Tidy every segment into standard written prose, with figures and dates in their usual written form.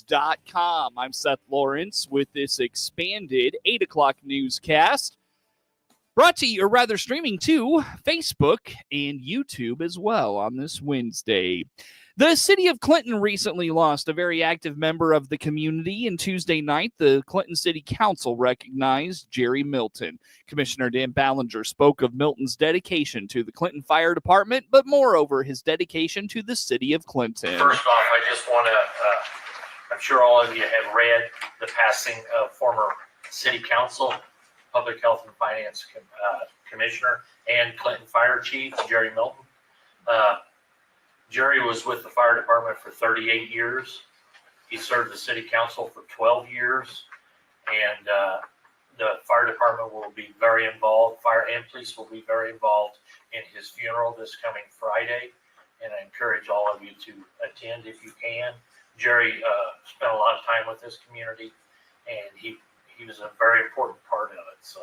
WHOW.com. I'm Seth Lawrence with this expanded 8 o'clock newscast. Brought to you, or rather streaming to Facebook and YouTube as well on this Wednesday. The city of Clinton recently lost a very active member of the community, and Tuesday night, the Clinton City Council recognized Jerry Milton. Commissioner Dan Ballinger spoke of Milton's dedication to the Clinton Fire Department, but moreover, his dedication to the city of Clinton. First off, I just want to, I'm sure all of you have read the passing of former City Council, Public Health and Finance Commissioner, and Clinton Fire Chief, Jerry Milton. Jerry was with the fire department for 38 years. He served the city council for 12 years. And the fire department will be very involved. Fire and police will be very involved in his funeral this coming Friday. And I encourage all of you to attend if you can. Jerry spent a lot of time with this community, and he was a very important part of it. So.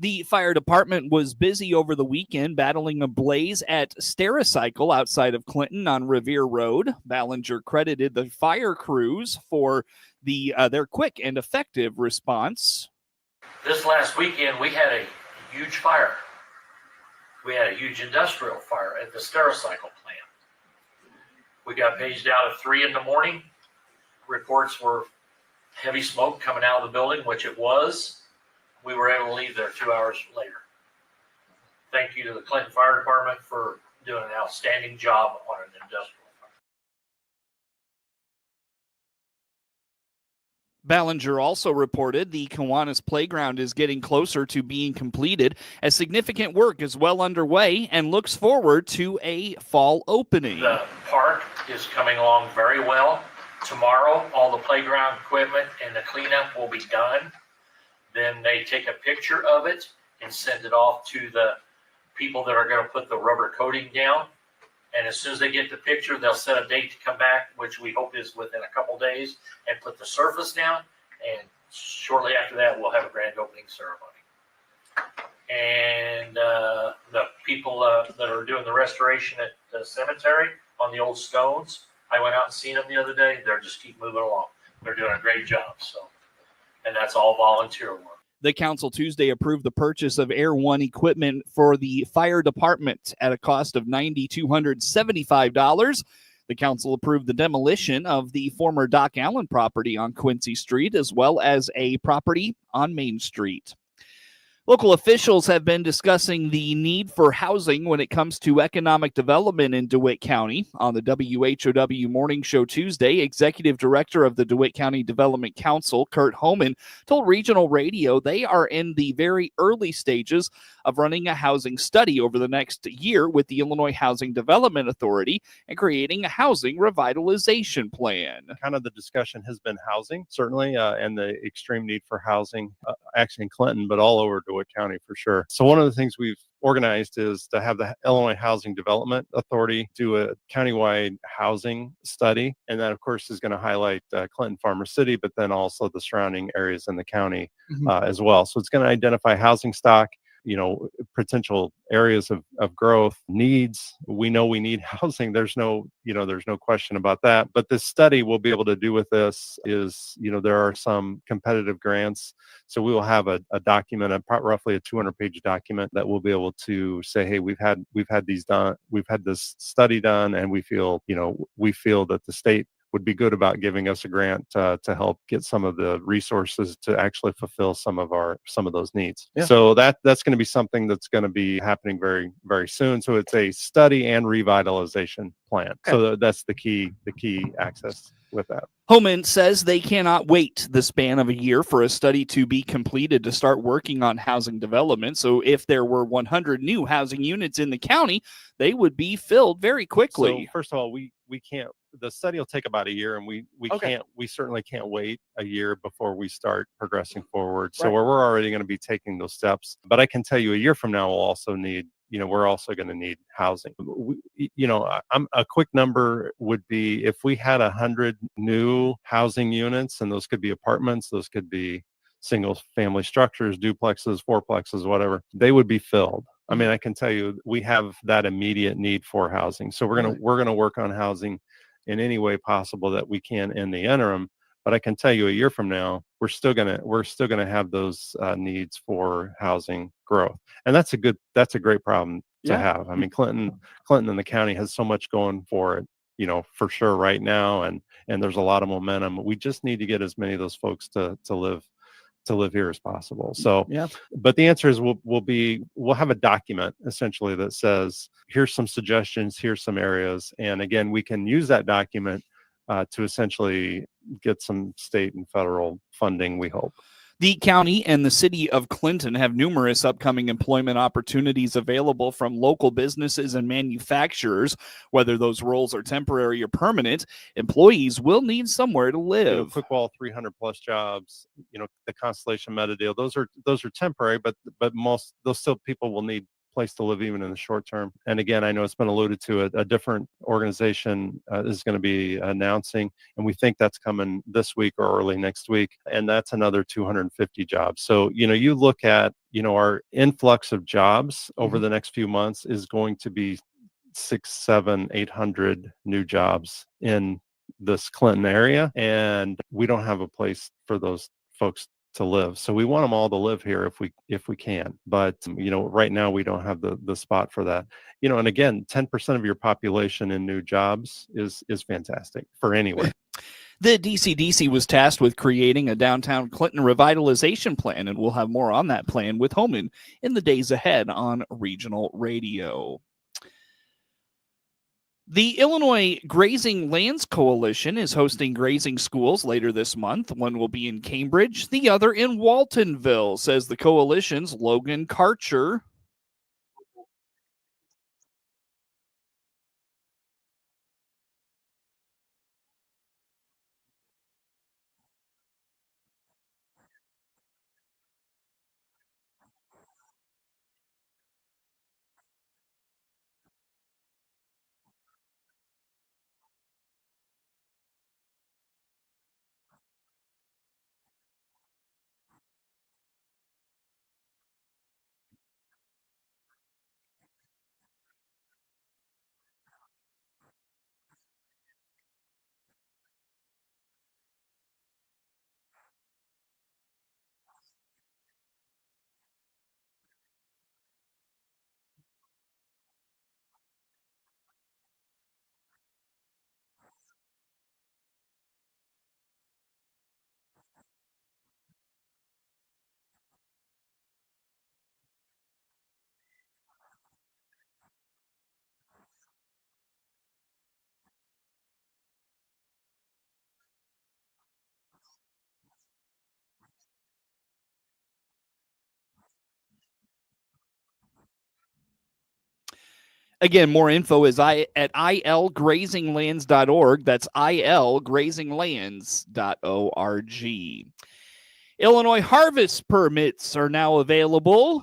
The fire department was busy over the weekend battling a blaze at Stericycle outside of Clinton on Revere Road. Ballinger credited the fire crews for their quick and effective response. This last weekend, we had a huge fire. We had a huge industrial fire at the Stericycle plant. We got paged out at 3 a.m. Reports were heavy smoke coming out of the building, which it was. We were able to leave there 2 hours later. Thank you to the Clinton Fire Department for doing an outstanding job on an industrial fire. Ballinger also reported the Kiwanis Playground is getting closer to being completed as significant work is well underway and looks forward to a fall opening. The park is coming along very well. Tomorrow, all the playground equipment and the cleanup will be done. Then they take a picture of it and send it off to the people that are going to put the rubber coating down. And as soon as they get the picture, they'll set a date to come back, which we hope is within a couple days, and put the surface down. And shortly after that, we'll have a grand opening ceremony. And the people that are doing the restoration at the cemetery on the old stones, I went out and seen them the other day. They're just keep moving along. They're doing a great job. And that's all volunteer work. The council Tuesday approved the purchase of Air One equipment for the fire department at a cost of $9,275. The council approved the demolition of the former Doc Allen property on Quincy Street, as well as a property on Main Street. Local officials have been discussing the need for housing when it comes to economic development in DeWitt County. On the WHOW Morning Show Tuesday, Executive Director of the DeWitt County Development Council, Kurt Homan, told Regional Radio they are in the very early stages of running a housing study over the next year with the Illinois Housing Development Authority and creating a housing revitalization plan. Kind of the discussion has been housing, certainly, and the extreme need for housing, actually in Clinton, but all over DeWitt County for sure. So one of the things we've organized is to have the Illinois Housing Development Authority do a countywide housing study. And that, of course, is going to highlight Clinton Farmer City, but then also the surrounding areas in the county as well. So it's going to identify housing stock, potential areas of growth, needs. We know we need housing. There's no question about that. But this study we'll be able to do with this is, there are some competitive grants. So we will have a document, roughly a 200-page document that we'll be able to say, hey, we've had these done, we've had this study done, and we feel that the state would be good about giving us a grant to help get some of the resources to actually fulfill some of those needs. Yeah. So that's going to be something that's going to be happening very, very soon. So it's a study and revitalization plan. Okay. So that's the key access with that. Homan says they cannot wait the span of a year for a study to be completed to start working on housing development. So if there were 100 new housing units in the county, they would be filled very quickly. So first of all, we can't, the study will take about a year, and we certainly can't wait a year before we start progressing forward. So we're already going to be taking those steps. But I can tell you a year from now, we'll also need, we're also going to need housing. A quick number would be if we had 100 new housing units, and those could be apartments, those could be single family structures, duplexes, fourplexes, whatever, they would be filled. I mean, I can tell you we have that immediate need for housing. So we're going to work on housing in any way possible that we can in the interim. But I can tell you, a year from now, we're still gonna have those needs for housing growth, and that's a great problem to Yeah. have. I mean, Clinton and the county has so much going for it, for sure right now, and there's a lot of momentum. We just need to get as many of those folks to live here as possible. So, Yeah. but the answer is we'll have a document essentially that says, here's some suggestions, here's some areas, and again, we can use that document to essentially get some state and federal funding, we hope. The county and the city of Clinton have numerous upcoming employment opportunities available from local businesses and manufacturers. Whether those roles are temporary or permanent, employees will need somewhere to live. Quick-wall 300 plus jobs, the Constellation Meta deal, those are temporary, but most those still people will need place to live even in the short term. And again, I know it's been alluded to, a different organization is going to be announcing, and we think that's coming this week or early next week, and that's another 250 jobs. So you look at our influx of jobs over the next few months is going to be 6, 7, 800 new jobs in this Clinton area, and we don't have a place for those folks to live. So we want them all to live here if we can. But right now we don't have the spot for that. And again, 10% of your population in new jobs is fantastic for anywhere. The DCDC was tasked with creating a downtown Clinton revitalization plan, and we'll have more on that plan with Homan in the days ahead on regional radio. The Illinois Grazing Lands Coalition is hosting grazing schools later this month. One will be in Cambridge, the other in Waltonville, says the coalition's Logan Karcher. Again, more info is at ilgrazinglands.org. That's ilgrazinglands.org. Illinois harvest permits are now available.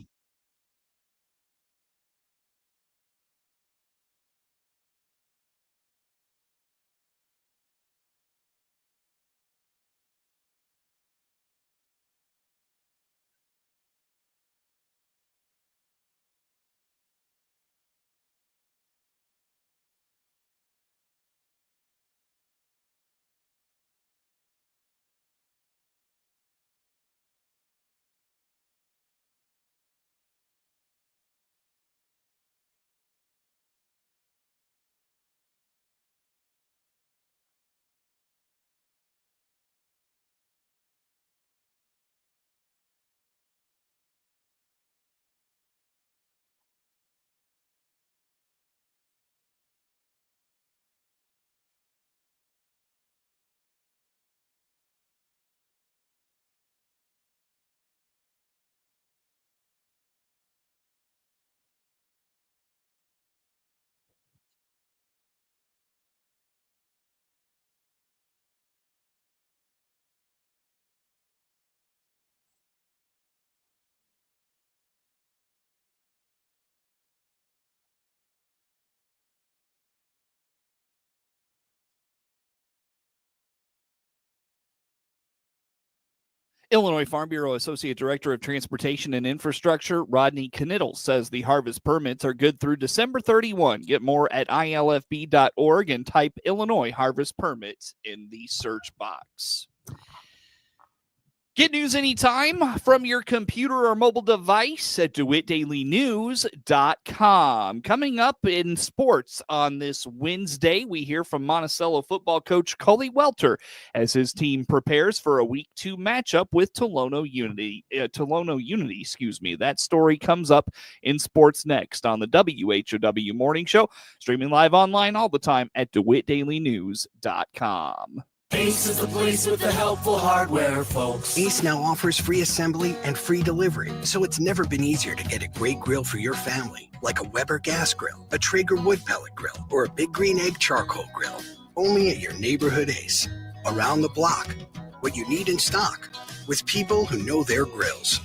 Illinois Farm Bureau Associate Director of Transportation and Infrastructure, Rodney Knittel, says the harvest permits are good through December 31. Get more at ilfb.org and type Illinois harvest permits in the search box. Get news anytime from your computer or mobile device at DeWittDailyNews.com. Coming up in sports on this Wednesday, we hear from Monticello football coach Cully Welter as his team prepares for a Week 2 matchup with Tolono Unity. That story comes up in sports next on the WHOW Morning Show, streaming live online all the time at DeWittDailyNews.com. Ace is the place with the helpful hardware, folks. Ace now offers free assembly and free delivery, so it's never been easier to get a great grill for your family, like a Weber gas grill, a Traeger wood pellet grill, or a Big Green Egg charcoal grill. Only at your neighborhood Ace. Around the block. What you need in stock. With people who know their grills.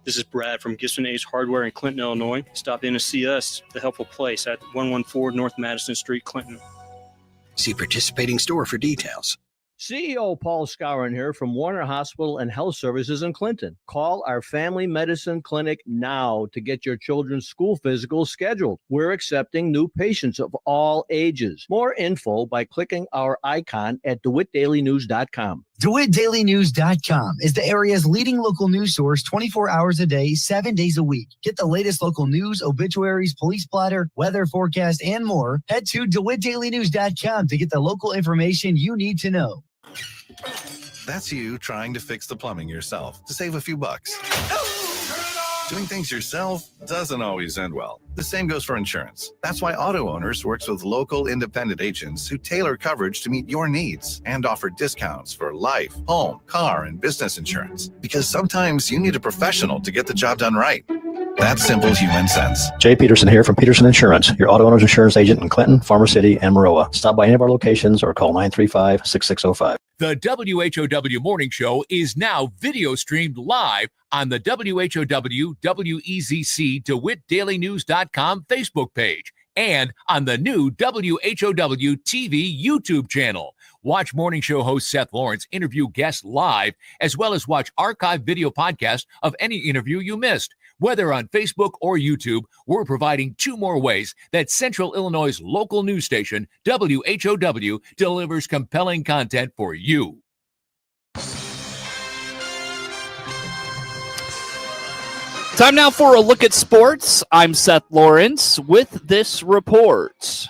This is Brad from Gibson Ace Hardware in Clinton, Illinois. Stop in to see us, the helpful place at 114 North Madison Street, Clinton. See participating store for details. CEO Paul Scourin here from Warner Hospital and Health Services in Clinton. Call our family medicine clinic now to get your children's school physicals scheduled. We're accepting new patients of all ages. More info by clicking our icon at DeWittDailyNews.com. DeWittDailyNews.com is the area's leading local news source 24 hours a day, 7 days a week. Get the latest local news, obituaries, police blotter, weather forecast, and more. Head to DeWittDailyNews.com to get the local information you need to know. That's you trying to fix the plumbing yourself to save a few bucks. Doing things yourself doesn't always end well. The same goes for insurance. That's why Auto Owners works with local independent agents who tailor coverage to meet your needs and offer discounts for life, home, car, and business insurance. Because sometimes you need a professional to get the job done right. That's simple human sense. Jay Peterson here from Peterson Insurance, your auto owner's insurance agent in Clinton, Farmer City, and Maroa. Stop by any of our locations or call 935-6605. The WHOW Morning Show is now video streamed live on the WHOW WEZC DeWittDailyNews.com Facebook page and on the new WHOW TV YouTube channel. Watch morning show host Seth Lawrence interview guests live, as well as watch archived video podcasts of any interview you missed. Whether on Facebook or YouTube, we're providing two more ways that Central Illinois' local news station, WHOW, delivers compelling content for you. Time now for a look at sports. I'm Seth Lawrence with this report.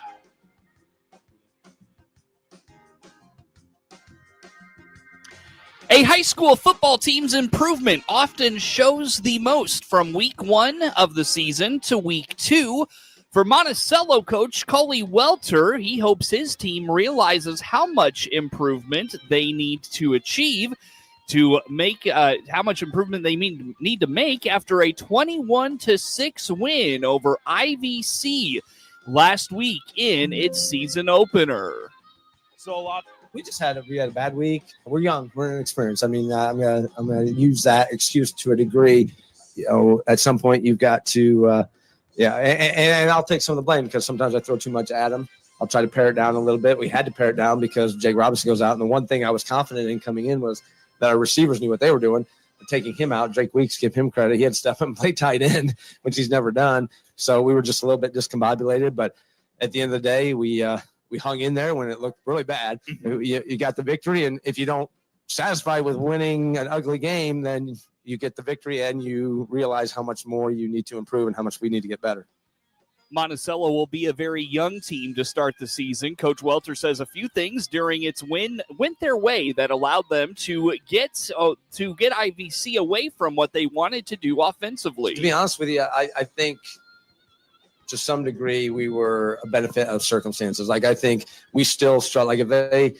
A high school football team's improvement often shows the most from week 1 of the season to week 2. For Monticello coach Cully Welter, he hopes his team realizes how much improvement they need to achieve to make how much improvement they need to make after a 21-6 win over IVC last week in its season opener. So we had a bad week. We're young, we're inexperienced. I mean, I'm gonna use that excuse to a degree. You know, at some point you've got to, and I'll take some of the blame because sometimes I throw too much at them. I'll try to pare it down a little bit. We had to pare it down because Jake Robinson goes out, and the one thing I was confident in coming in was that our receivers knew what they were doing. Taking him out, Drake Weeks, give him credit. He had to step up and play tight end, which he's never done. So we were just a little bit discombobulated, but at the end of the day, we hung in there when it looked really bad. You got the victory, and if you don't satisfy with winning an ugly game, then you get the victory and you realize how much more you need to improve and how much we need to get better. Monticello will be a very young team to start the season. Coach Welter says a few things during its win went their way that allowed them to get IVC away from what they wanted to do offensively. To be honest with you, I think to some degree we were a benefit of circumstances. Like I think we still struggle. Like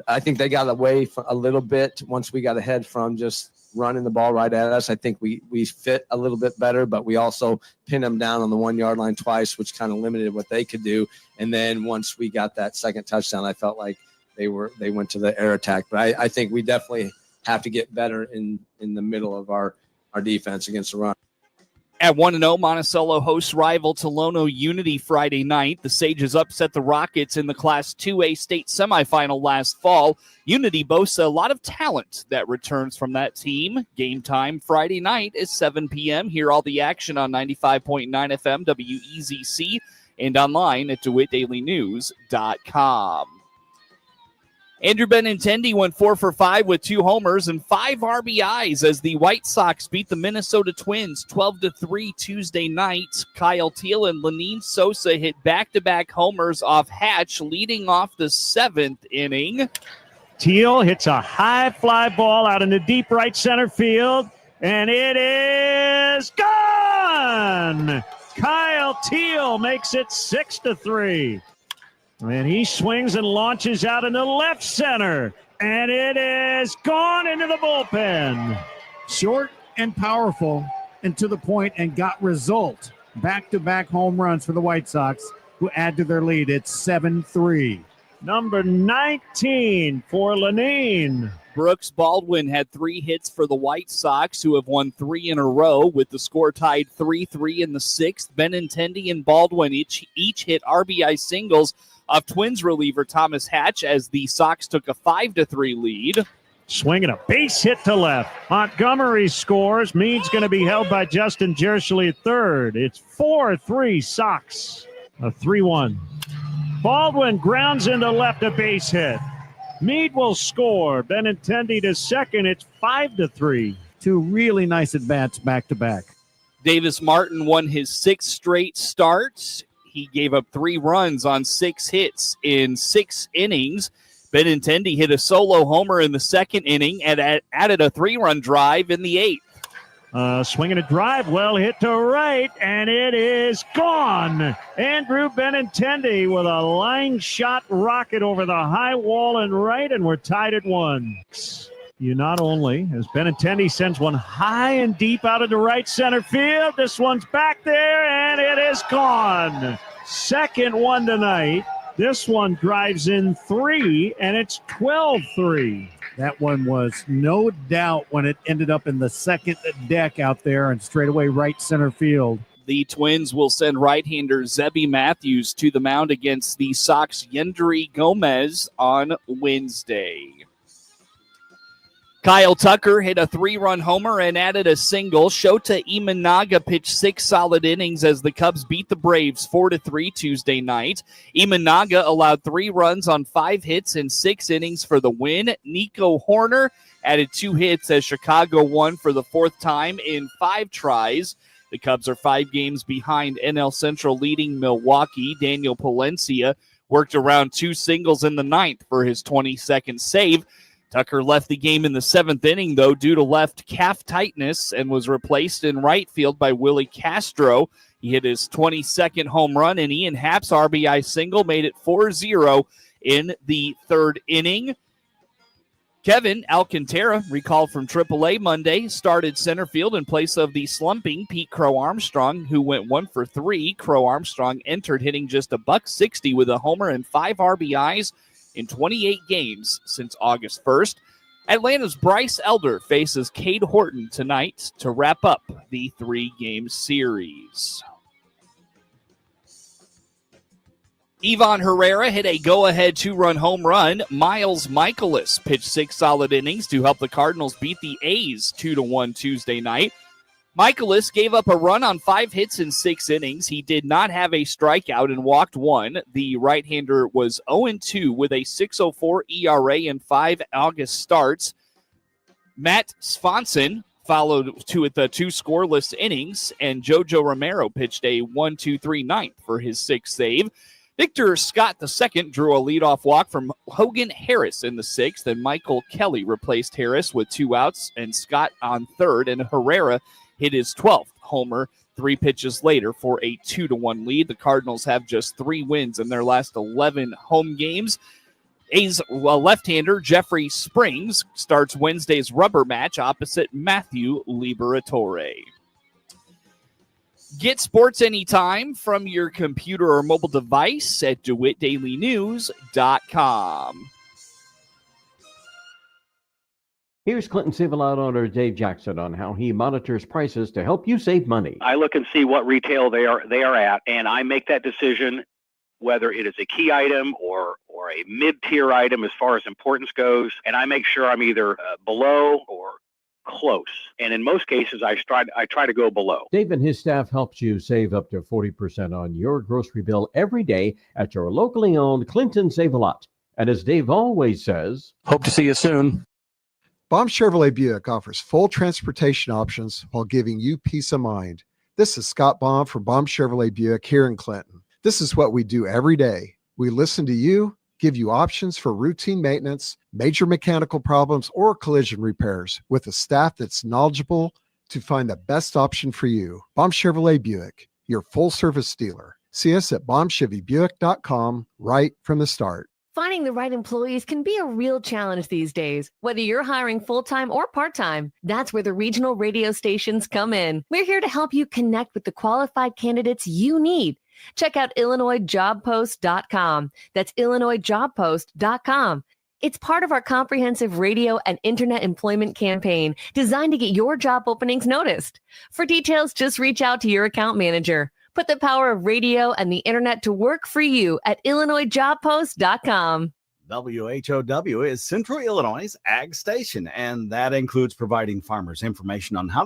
I think they got away a little bit once we got ahead from just running the ball right at us. I think we fit a little bit better, but we also pinned them down on the 1 yard line twice, which kind of limited what they could do. And then once we got that second touchdown, I felt like they went to the air attack. But I think we definitely have to get better in the middle of our defense against the run. At 1-0, Monticello hosts rival Tolono Unity Friday night. The Sages upset the Rockets in the Class 2A state semifinal last fall. Unity boasts a lot of talent that returns from that team. Game time Friday night is 7 p.m. Hear all the action on 95.9 FM WEZC and online at DeWittDailyNews.com. Andrew Benintendi went 4 for 5 with 2 homers and 5 RBIs as the White Sox beat the Minnesota Twins 12-3 Tuesday night. Kyle Teal and Lenine Sosa hit back-to-back homers off Hatch, leading off the 7th inning. Teal hits a high fly ball out in the deep right center field, and it is gone! Kyle Teal makes it 6-3. And he swings and launches out into left center. And it is gone into the bullpen. Short and powerful and to the point and got result. Back-to-back home runs for the White Sox, who add to their lead. It's 7-3. Number 19 for Lenine. Brooks Baldwin had 3 hits for the White Sox, who have won 3 in a row, with the score tied 3-3 in the 6th. Benintendi and Baldwin each hit RBI singles of Twins reliever Thomas Hatch as the Sox took a 5-3 lead. Swinging a base hit to left. Montgomery scores. Meade's going to be held by Justin Jershely at third. It's 4-3 Sox. A 3-1. Baldwin grounds into left, a base hit. Meade will score. Benintendi to second. It's 5-3. 2 really nice at-bats back-to-back. Davis Martin won his 6th straight start. He gave up 3 runs on 6 hits in 6 innings. Benintendi hit a solo homer in the 2nd inning and added a 3-run drive in the 8th. Swinging a drive, well hit to right, and it is gone. Andrew Benintendi with a line shot rocket over the high wall and right, and we're tied at 1. You not only, as Benintendi sends one high and deep out into right center field, this one's back there, and it is gone. Second one tonight. This one drives in 3, and it's 12-3. That one was no doubt when it ended up in the second deck out there and straightaway right center field. The Twins will send right-hander Zebby Matthews to the mound against the Sox Yendry Gomez on Wednesday. Kyle Tucker hit a 3-run homer and added a single. Shota Imanaga pitched 6 solid innings as the Cubs beat the Braves 4-3 Tuesday night. Imanaga allowed 3 runs on 5 hits in 6 innings for the win. Nico Horner added 2 hits as Chicago won for the 4th time in 5 tries. The Cubs are 5 games behind NL Central leading Milwaukee. Daniel Palencia worked around 2 singles in the 9th for his 22nd save. Tucker left the game in the 7th inning, though, due to left calf tightness and was replaced in right field by Willie Castro. He hit his 22nd home run, and Ian Happ's RBI single made it 4-0 in the 3rd inning. Kevin Alcantara, recalled from AAA Monday, started center field in place of the slumping Pete Crow Armstrong, who went 1 for 3. Crow Armstrong entered hitting just $160 with a homer and 5 RBIs in 28 games since August 1st. Atlanta's Bryce Elder faces Cade Horton tonight to wrap up the 3-game series. Ivan Herrera hit a go-ahead 2-run home run. Miles Michaelis pitched 6 solid innings to help the Cardinals beat the A's 2-1 Tuesday night. Michaelis gave up a run on 5 hits in 6 innings. He did not have a strikeout and walked 1. The right-hander was 0-2 with a 6.04 ERA in 5 August starts. Matt Swanson followed with 2 scoreless innings, and Jojo Romero pitched a 1-2-3 ninth for his 6th save. Victor Scott II drew a leadoff walk from Hogan Harris in the 6th, and Michael Kelly replaced Harris with 2 outs and Scott on 3rd, and Herrera hit his 12th homer 3 pitches later for a 2-1 lead. The Cardinals have just 3 wins in their last 11 home games. A's left-hander Jeffrey Springs starts Wednesday's rubber match opposite Matthew Liberatore. Get sports anytime from your computer or mobile device at DeWittDailyNews.com. Here's Clinton Save-A-Lot owner Dave Jackson on how he monitors prices to help you save money. I look and see what retail they are at, and I make that decision whether it is a key item or a mid-tier item as far as importance goes, and I make sure I'm either below or close. And in most cases, I try to go below. Dave and his staff helps you save up to 40% on your grocery bill every day at your locally owned Clinton Save-A-Lot. And as Dave always says, hope to see you soon. Baum Chevrolet Buick offers full transportation options while giving you peace of mind. This is Scott Baum from Baum Chevrolet Buick here in Clinton. This is what we do every day. We listen to you, give you options for routine maintenance, major mechanical problems, or collision repairs with a staff that's knowledgeable to find the best option for you. Baum Chevrolet Buick, your full service dealer. See us at baumchevybuick.com right from the start. Finding the right employees can be a real challenge these days, whether you're hiring full-time or part-time. That's where the regional radio stations come in. We're here to help you connect with the qualified candidates you need. Check out IllinoisJobPost.com. That's IllinoisJobPost.com. It's part of our comprehensive radio and internet employment campaign designed to get your job openings noticed. For details, just reach out to your account manager. Put the power of radio and the internet to work for you at IllinoisJobPost.com. WHOW is Central Illinois' Ag Station, and that includes providing farmers information on how